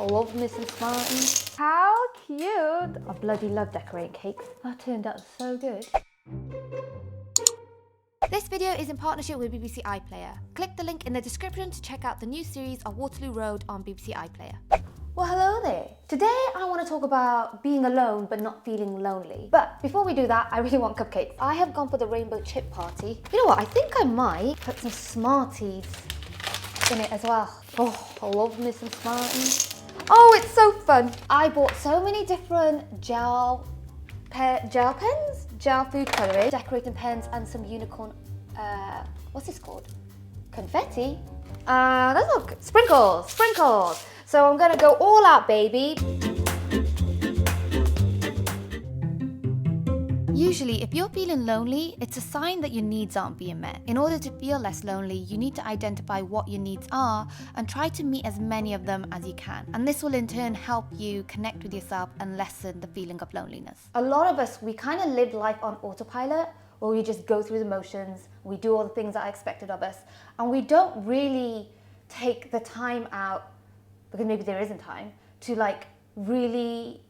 love missing Smarties. How cute! I bloody love decorating cakes. That turned out so good. This video is in partnership with BBC iPlayer. Click the link in the description to check out the new series of Waterloo Road on BBC iPlayer. Well, hello there. Today I want to talk about being alone but not feeling lonely. But before we do that, I really want cupcakes. I have gone for the rainbow chip party. You know what? I think I might put some Smarties in it as well. Oh, I love missing Smarties. Oh, it's so fun. I bought so many different gel pens, gel food colouring, decorating pens, and some unicorn, what's this called? Confetti? Let's look, sprinkles. So I'm gonna go all out, baby. Usually, if you're feeling lonely, it's a sign that your needs aren't being met. In order to feel less lonely, you need to identify what your needs are and try to meet as many of them as you can. And this will in turn help you connect with yourself and lessen the feeling of loneliness. A lot of us, we kind of live life on autopilot, where we just go through the motions, we do all the things that are expected of us, and we don't really take the time out, because maybe there isn't time, to like really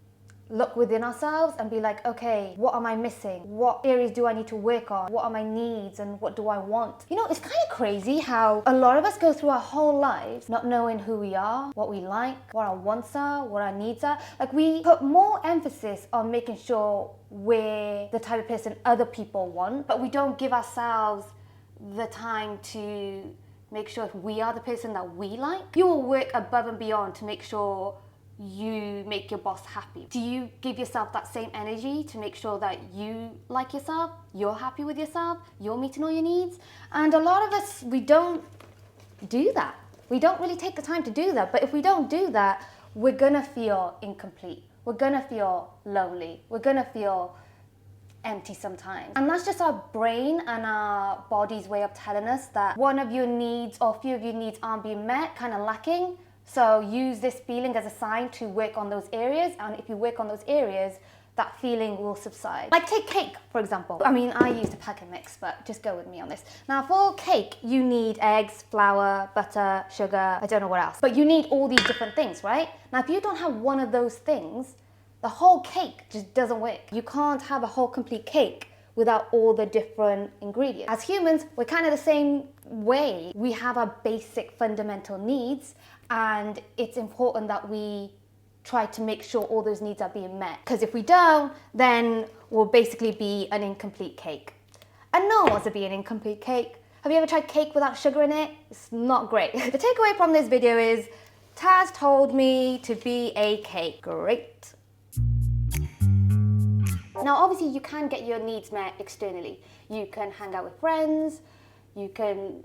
look within ourselves and be like, okay, what am I missing? What areas do I need to work on? What are my needs and what do I want? You know, it's kind of crazy how a lot of us go through our whole lives not knowing who we are, what we like, what our wants are, what our needs are. Like, we put more emphasis on making sure we're the type of person other people want, but we don't give ourselves the time to make sure if we are the person that we like. You will work above and beyond to make sure you make your boss happy. Do you give yourself that same energy to make sure that you like yourself, you're happy with yourself, you're meeting all your needs? And a lot of us, we don't do that. We don't really take the time to do that. But if we don't do that, we're gonna feel incomplete. We're gonna feel lonely. We're gonna feel empty sometimes. And that's just our brain and our body's way of telling us that one of your needs or a few of your needs aren't being met, kind of lacking. So use this feeling as a sign to work on those areas, and if you work on those areas, that feeling will subside. Like, take cake, for example. I mean, I used a pack and mix, but just go with me on this. Now, for cake, you need eggs, flour, butter, sugar, I don't know what else. But you need all these different things, right? Now, if you don't have one of those things, the whole cake just doesn't work. You can't have a whole complete cake without all the different ingredients. As humans, we're kind of the same way. We have our basic fundamental needs, and it's important that we try to make sure all those needs are being met. Because if we don't, then we'll basically be an incomplete cake. And no one wants to be an incomplete cake. Have you ever tried cake without sugar in it? It's not great. The takeaway from this video is, Taz told me to be a cake. Great. Now, obviously, you can get your needs met externally. You can hang out with friends, you can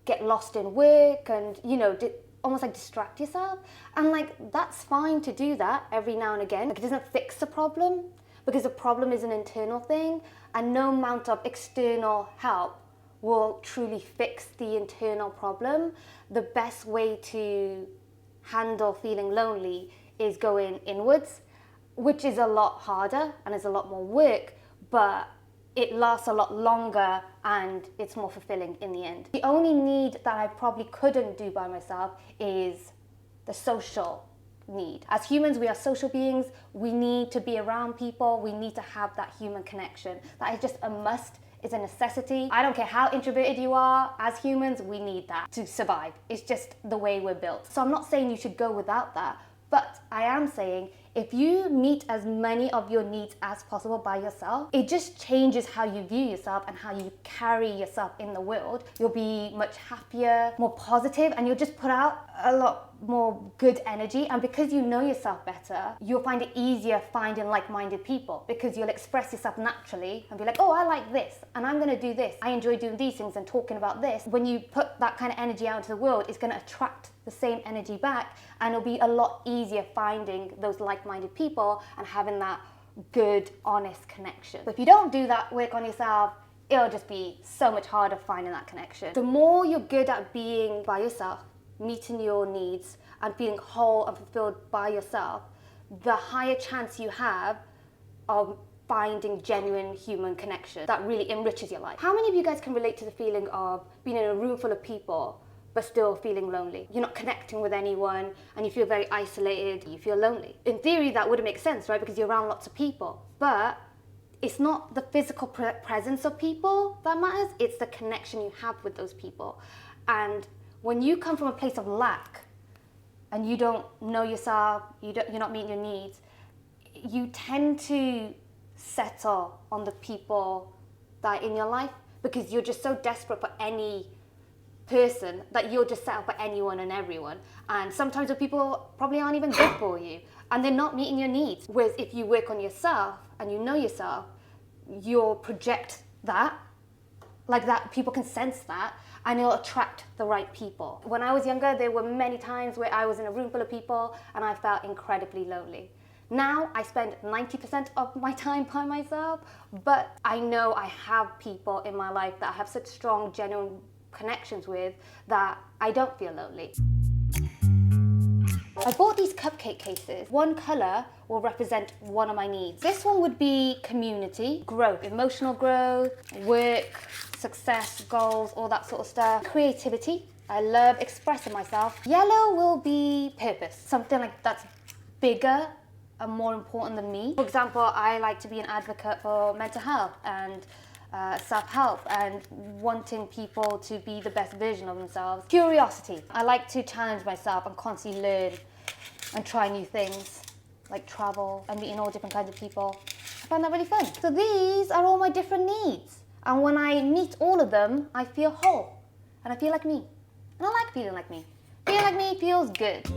get lost in work and, you know, almost like distract yourself. And like, that's fine to do that every now and again. Like, it doesn't fix the problem, because the problem is an internal thing, and no amount of external help will truly fix the internal problem. The best way to handle feeling lonely is going inwards, which is a lot harder and is a lot more work, but it lasts a lot longer and it's more fulfilling in the end. The only need that I probably couldn't do by myself is the social need. As humans, we are social beings. We need to be around people. We need to have that human connection. That is just a must. It's a necessity. I don't care how introverted you are, as humans, we need that to survive. It's just the way we're built. So I'm not saying you should go without that, but I am saying if you meet as many of your needs as possible by yourself, it just changes how you view yourself and how you carry yourself in the world. You'll be much happier, more positive, and you'll just put out a lot more good energy. And because you know yourself better, you'll find it easier finding like-minded people, because you'll express yourself naturally and be like, oh, I like this, and I'm gonna do this. I enjoy doing these things and talking about this. When you put that kind of energy out into the world, it's gonna attract the same energy back, and it'll be a lot easier finding those like-minded people and having that good, honest connection. But if you don't do that work on yourself, it'll just be so much harder finding that connection. The more you're good at being by yourself, meeting your needs and feeling whole and fulfilled by yourself, the higher chance you have of finding genuine human connection that really enriches your life. How many of you guys can relate to the feeling of being in a room full of people but still feeling lonely. You're not connecting with anyone and you feel very isolated, you feel lonely. In theory, that would make sense, right? Because you're around lots of people. But it's not the physical presence of people that matters, it's the connection you have with those people. And when you come from a place of lack and you don't know yourself, you're not meeting your needs, you tend to settle on the people that are in your life because you're just so desperate for any person that you'll just settle for anyone and everyone. And sometimes the people probably aren't even good for you and they're not meeting your needs. Whereas if you work on yourself and you know yourself, you'll project that, like that, people can sense that, and it'll attract the right people. When I was younger, there were many times where I was in a room full of people and I felt incredibly lonely. Now I spend 90% of my time by myself, but I know I have people in my life that I have such strong, genuine connections with that I don't feel lonely. I bought these cupcake cases. One colour will represent one of my needs. This one would be community, growth, emotional growth, work, success, goals, all that sort of stuff. Creativity, I love expressing myself. Yellow will be purpose, something like that's bigger and more important than me. For example, I like to be an advocate for mental health and self-help and wanting people to be the best version of themselves. Curiosity, I like to challenge myself and constantly learn and try new things, like travel and meeting all different kinds of people. I find that really fun. So these are all my different needs. And when I meet all of them, I feel whole and I feel like me. And I like feeling like me. Feeling like me feels good.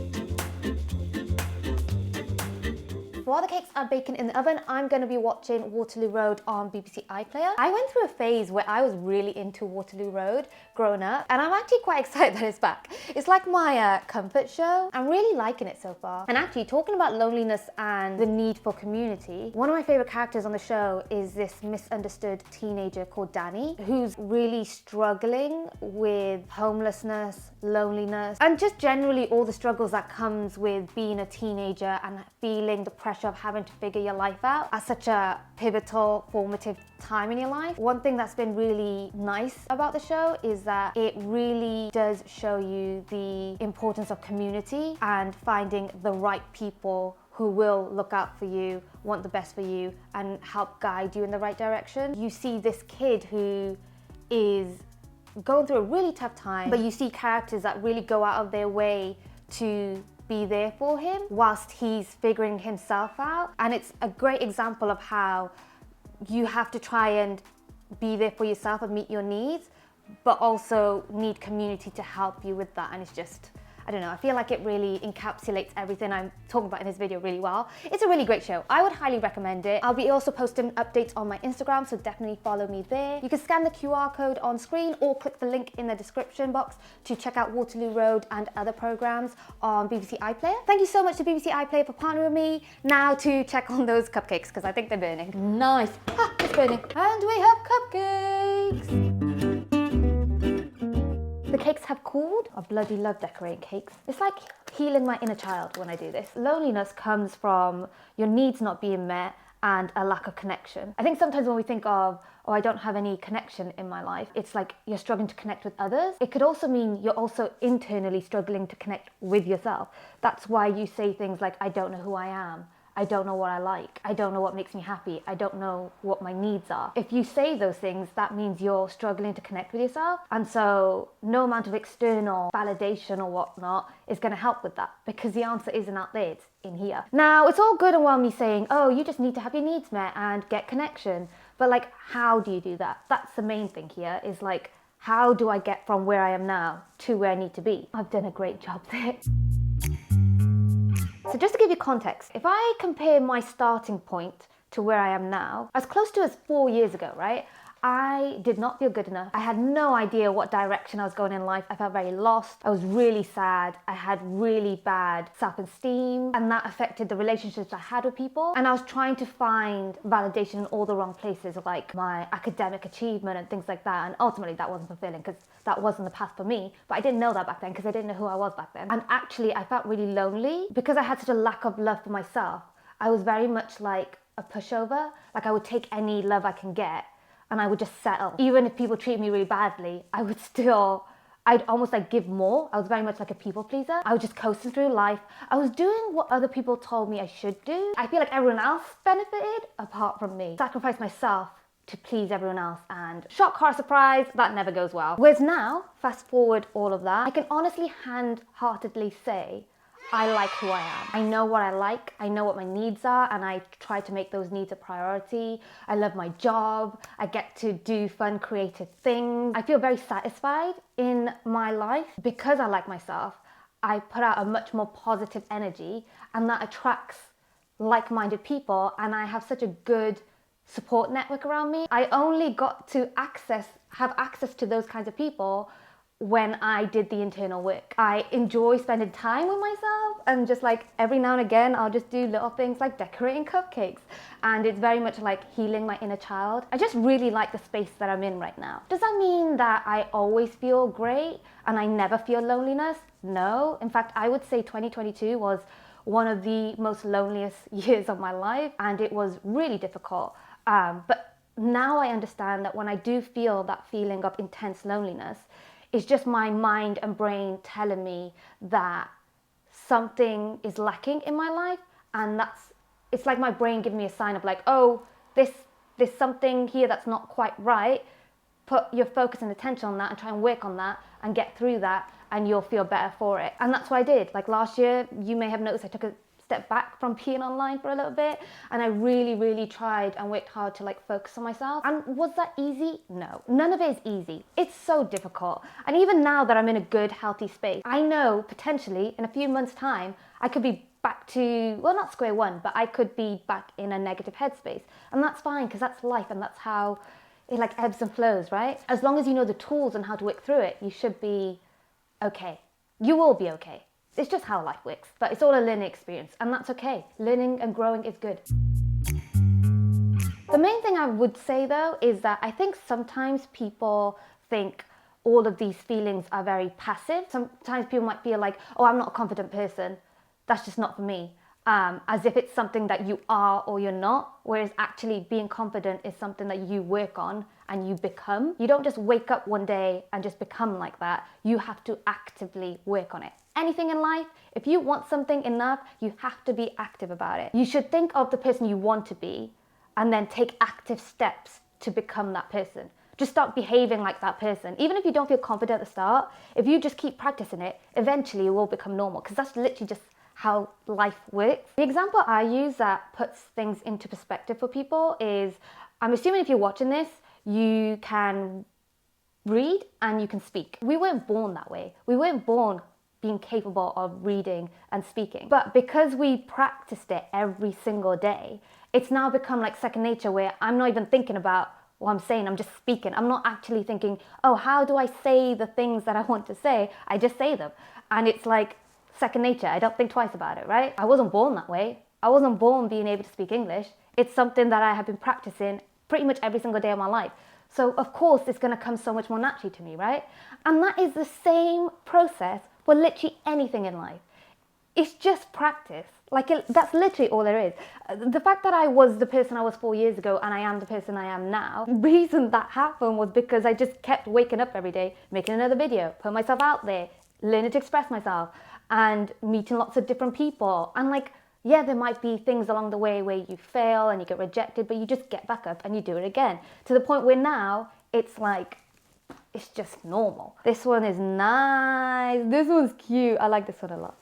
While the cakes are baking in the oven, I'm going to be watching Waterloo Road on BBC iPlayer. I went through a phase where I was really into Waterloo Road growing up, and I'm actually quite excited that it's back. It's like my comfort show. I'm really liking it so far. And actually, talking about loneliness and the need for community, one of my favourite characters on the show is this misunderstood teenager called Danny, who's really struggling with homelessness, loneliness, and just generally all the struggles that comes with being a teenager and feeling the pressure of having to figure your life out at such a pivotal, formative time in your life. One thing that's been really nice about the show is that it really does show you the importance of community and finding the right people who will look out for you, want the best for you, and help guide you in the right direction. You see this kid who is going through a really tough time, but you see characters that really go out of their way to be there for him whilst he's figuring himself out. And it's a great example of how you have to try and be there for yourself and meet your needs, but also need community to help you with that. And it's just, I don't know, I feel like it really encapsulates everything I'm talking about in this video really well. It's a really great show. I would highly recommend it. I'll be also posting updates on my Instagram, so definitely follow me there. You can scan the QR code on screen or click the link in the description box to check out Waterloo Road and other programs on BBC iPlayer. Thank you so much to BBC iPlayer for partnering with me. Now to check on those cupcakes, because I think they're burning. Nice. Ha, it's burning. And we have cupcakes. The cakes have cooled. I bloody love decorating cakes. It's like healing my inner child when I do this. Loneliness comes from your needs not being met and a lack of connection. I think sometimes when we think of, oh, I don't have any connection in my life, it's like you're struggling to connect with others. It could also mean you're also internally struggling to connect with yourself. That's why you say things like, I don't know who I am. I don't know what I like. I don't know what makes me happy. I don't know what my needs are. If you say those things, that means you're struggling to connect with yourself. And so no amount of external validation or whatnot is going to help with that, because the answer isn't out there, it's in here. Now, it's all good and well me saying, oh, you just need to have your needs met and get connection. But like, how do you do that? That's the main thing here, is like, how do I get from where I am now to where I need to be? I've done a great job there. So just to give you context, if I compare my starting point to where I am now, as close to as 4 years ago, right? I did not feel good enough. I had no idea what direction I was going in life. I felt very lost. I was really sad. I had really bad self-esteem, and that affected the relationships I had with people. And I was trying to find validation in all the wrong places, like my academic achievement and things like that. And ultimately that wasn't fulfilling because that wasn't the path for me. But I didn't know that back then because I didn't know who I was back then. And actually I felt really lonely because I had such a lack of love for myself. I was very much like a pushover. Like I would take any love I can get and I would just settle. Even if people treat me really badly, I would still I'd almost like give more. I was very much like a people pleaser. I was just coasting through life. I was doing what other people told me I should do. I feel like everyone else benefited apart from me. Sacrificed myself to please everyone else, and shock, horror, surprise, that never goes well. Whereas now, fast forward all of that, I can honestly hand-heartedly say I like who I am. I know what I like, I know what my needs are, and I try to make those needs a priority. I love my job, I get to do fun, creative things. I feel very satisfied in my life. Because I like myself, I put out a much more positive energy, and that attracts like-minded people, and I have such a good support network around me. I only got to have access to those kinds of people when I did the internal work. I enjoy spending time with myself, and just like every now and again I'll just do little things like decorating cupcakes, and it's very much like healing my inner child. I just really like the space that I'm in right now. Does that mean that I always feel great and I never feel loneliness? No. In fact, I would say 2022 was one of the most loneliest years of my life, and it was really difficult. But now I understand that when I do feel that feeling of intense loneliness, it's just my mind and brain telling me that something is lacking in my life, and it's like my brain giving me a sign of like, oh, there's something here that's not quite right. Put your focus and attention on that and try and work on that and get through that, and you'll feel better for it. And that's what I did. Like last year, you may have noticed I took a step back from being online for a little bit, and I really tried and worked hard to like focus on myself. And was that easy? No, none of it is easy. It's so difficult. And even now that I'm in a good, healthy space, I know potentially in a few months' time, I could be back to, well, not square one, but I could be back in a negative headspace. And that's fine, because that's life, and that's how it like ebbs and flows, right? As long as you know the tools and how to work through it, you should be okay. You will be okay. It's just how life works, but it's all a learning experience, and that's okay. Learning and growing is good. The main thing I would say though is that I think sometimes people think all of these feelings are very passive. Sometimes people might feel like, oh, I'm not a confident person. That's just not for me. As if it's something that you are or you're not, whereas actually being confident is something that you work on and you become. You don't just wake up one day and just become like that. You have to actively work on it. Anything in life, if you want something enough, you have to be active about it. You should think of the person you want to be and then take active steps to become that person. Just start behaving like that person. Even if you don't feel confident at the start, if you just keep practicing it, eventually it will become normal, because that's literally just how life works. The example I use that puts things into perspective for people is, I'm assuming if you're watching this, you can read and you can speak. We weren't born that way. We weren't born being capable of reading and speaking. But because we practiced it every single day, it's now become like second nature, where I'm not even thinking about what I'm saying, I'm just speaking. I'm not actually thinking, oh, how do I say the things that I want to say? I just say them. And it's like second nature. I don't think twice about it, right? I wasn't born that way. I wasn't born being able to speak English. It's something that I have been practicing pretty much every single day of my life. So of course it's going to come so much more naturally to me, right? And that is the same process for literally anything in life. It's just practice. That's literally all there is. The fact that I was the person I was 4 years ago and I am the person I am now, the reason that happened was because I just kept waking up every day, making another video, putting myself out there, learning to express myself, and meeting lots of different people. And yeah, there might be things along the way where you fail and you get rejected, but you just get back up and you do it again. To the point where now it's like, it's just normal. This one is nice. This one's cute. I like this one a lot.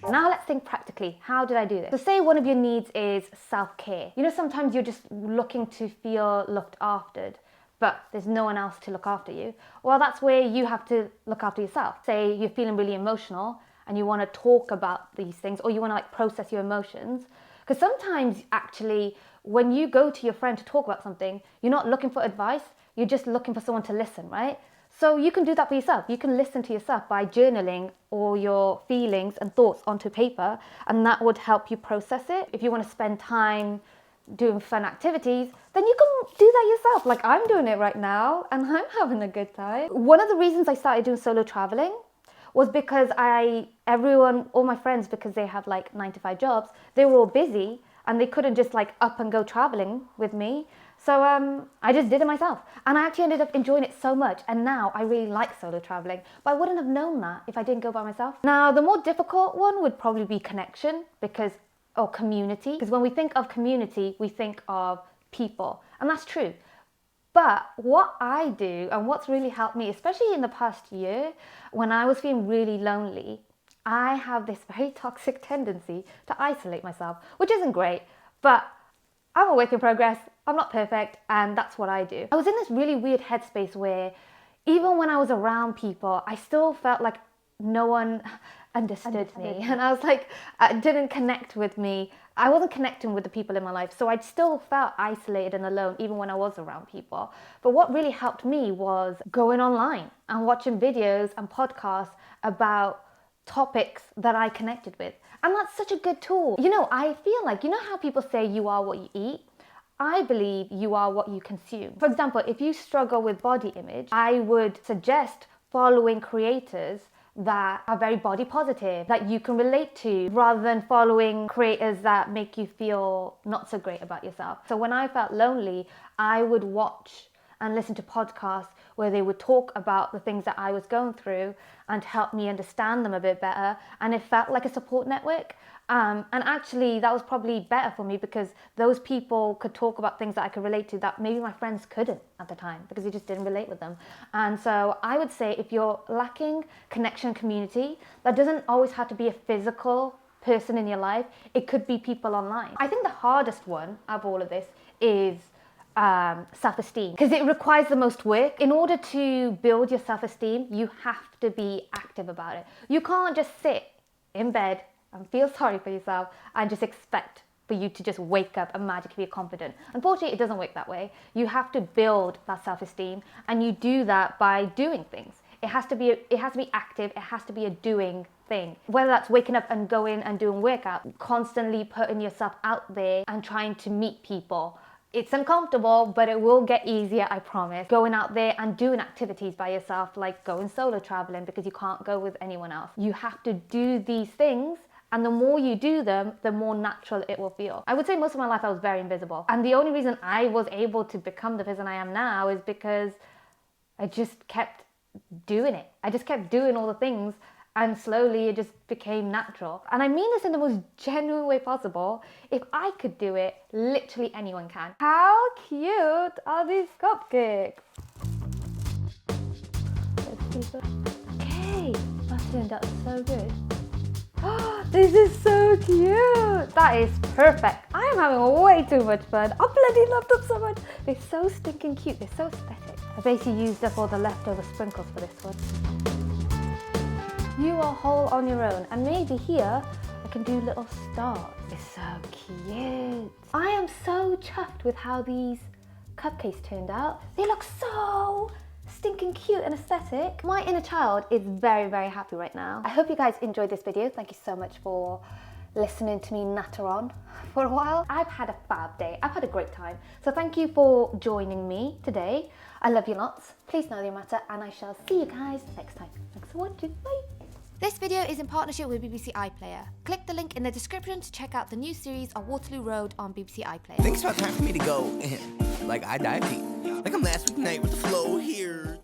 Now let's think practically. How did I do this? So say one of your needs is self-care. You know, sometimes you're just looking to feel looked after, but there's no one else to look after you. Well, that's where you have to look after yourself. Say you're feeling really emotional and you want to talk about these things, or you want to process your emotions. Because sometimes actually when you go to your friend to talk about something, you're not looking for advice, you're just looking for someone to listen, right? So you can do that for yourself. You can listen to yourself by journaling all your feelings and thoughts onto paper, and that would help you process it. If you want to spend time doing fun activities, then you can do that yourself. Like I'm doing it right now and I'm having a good time. One of the reasons I started doing solo traveling was because all my friends, because they have 9 to 5 jobs, they were all busy and they couldn't just up and go traveling with me. So I just did it myself. And I actually ended up enjoying it so much. And now I really like solo traveling. But I wouldn't have known that if I didn't go by myself. Now, the more difficult one would probably be connection or community. Because when we think of community, we think of people. And that's true. But what I do and what's really helped me, especially in the past year, when I was feeling really lonely, I have this very toxic tendency to isolate myself, which isn't great, but I'm a work in progress, I'm not perfect, and that's what I do. I was in this really weird headspace where even when I was around people, I still felt like no one understood me. And I was like, didn't connect with me. I wasn't connecting with the people in my life. So I still felt isolated and alone even when I was around people. But what really helped me was going online and watching videos and podcasts about topics that I connected with. And that's such a good tool. You know, I feel like, you know how people say you are what you eat? I believe you are what you consume. For example, if you struggle with body image, I would suggest following creators that are very body positive, that you can relate to, rather than following creators that make you feel not so great about yourself. So when I felt lonely, I would watch and listen to podcasts where they would talk about the things that I was going through and help me understand them a bit better. And it felt like a support network. And actually that was probably better for me because those people could talk about things that I could relate to that maybe my friends couldn't at the time because they just didn't relate with them. And so I would say if you're lacking connection, community, that doesn't always have to be a physical person in your life. It could be people online. I think the hardest one of all of this is self-esteem, because it requires the most work. In order to build your self-esteem, you have to be active about it. You can't just sit in bed and feel sorry for yourself and just expect for you to just wake up and magically be confident. Unfortunately, it doesn't work that way. You have to build that self-esteem, and you do that by doing things. It has to be active. It has to be a doing thing. Whether that's waking up and going and doing workout, constantly putting yourself out there and trying to meet people. It's uncomfortable, but it will get easier, I promise. Going out there and doing activities by yourself, like going solo traveling because you can't go with anyone else. You have to do these things, and the more you do them, the more natural it will feel. I would say most of my life I was very invisible. And the only reason I was able to become the person I am now is because I just kept doing it. I just kept doing all the things, and slowly it just became natural. And I mean this in the most genuine way possible. If I could do it, literally anyone can. How cute are these cupcakes? Okay, that turned out so good. This is so cute. That is perfect. I am having way too much fun. I bloody love them so much. They're so stinking cute. They're so aesthetic. I basically used up all the leftover sprinkles for this one. You are whole on your own, and maybe here I can do little stars. It's so cute. I am so chuffed with how these cupcakes turned out. They look so stinking cute and aesthetic. My inner child is very, very happy right now. I hope you guys enjoyed this video. Thank you so much for listening to me natter on for a while. I've had a fab day. I've had a great time. So thank you for joining me today. I love you lots. Please know the matter, and I shall see you guys next time. Thanks for watching. Bye. This video is in partnership with BBC iPlayer. Click the link in the description to check out the new series of Waterloo Road on BBC iPlayer. I think it's about time for me to go. Like I dive deep. Like I'm last week night with the flow here.